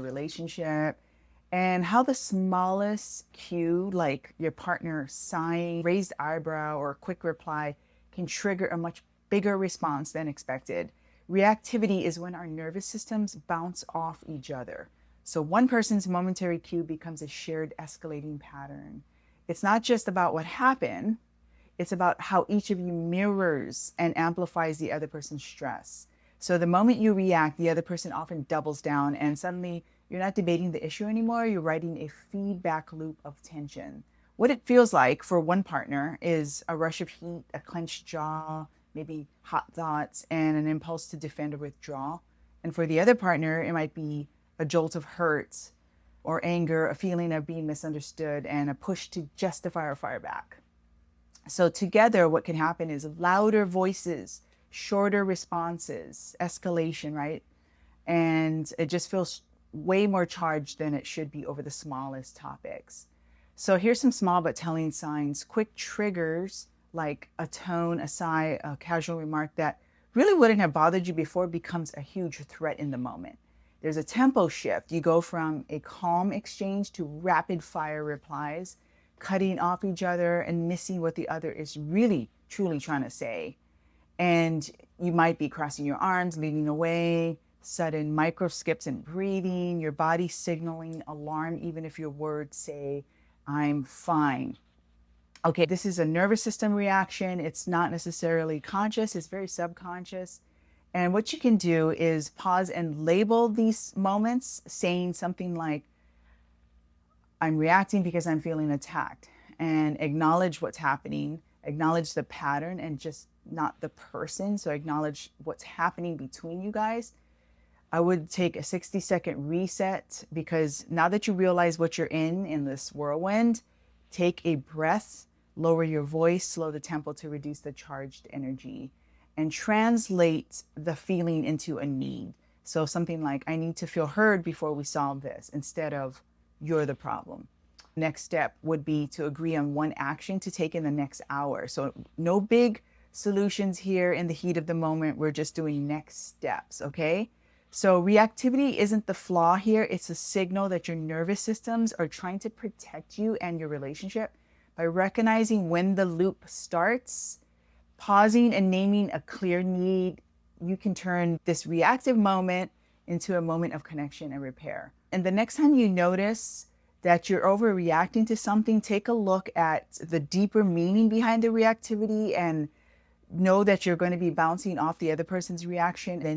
relationship, and how the smallest cue, like your partner sighing, raised eyebrow, or a quick reply, can trigger a much bigger response than expected. Reactivity is when our nervous systems bounce off each other. So one person's momentary cue becomes a shared escalating pattern. It's not just about what happened, it's about how each of you mirrors and amplifies the other person's stress. So the moment you react, the other person often doubles down, and suddenly you're not debating the issue anymore. You're writing a feedback loop of tension. What it feels like for one partner is a rush of heat, a clenched jaw, maybe hot thoughts, and an impulse to defend or withdraw. And for the other partner, it might be a jolt of hurt or anger, a feeling of being misunderstood, and a push to justify or fire back. So together, what can happen is louder voices, shorter responses, escalation, right? And it just feels way more charged than it should be over the smallest topics. So here's some small but telling signs. Quick triggers like a tone, a sigh, a casual remark that really wouldn't have bothered you before becomes a huge threat in the moment. There's a tempo shift. You go from a calm exchange to rapid fire replies, cutting off each other and missing what the other is really, truly trying to say. And you might be crossing your arms, leaning away, sudden micro skips in breathing, your body signaling alarm, even if your words say, I'm fine. Okay, this is a nervous system reaction. It's not necessarily conscious, it's very subconscious. And what you can do is pause and label these moments, saying something like, I'm reacting because I'm feeling attacked, and acknowledge what's happening, acknowledge the pattern and just not the person. So acknowledge what's happening between you guys. I would take a 60-second reset, because now that you realize what you're in this whirlwind, take a breath, lower your voice, slow the tempo to reduce the charged energy, and translate the feeling into a need. So something like, I need to feel heard before we solve this, instead of, you're the problem. Next step would be to agree on one action to take in the next hour. So no big solutions here in the heat of the moment. We're just doing next steps, okay? So reactivity isn't the flaw here. It's a signal that your nervous systems are trying to protect you and your relationship. By recognizing when the loop starts, pausing and naming a clear need, you can turn this reactive moment into a moment of connection and repair. And the next time you notice that you're overreacting to something, take a look at the deeper meaning behind the reactivity and know that you're going to be bouncing off the other person's reaction, and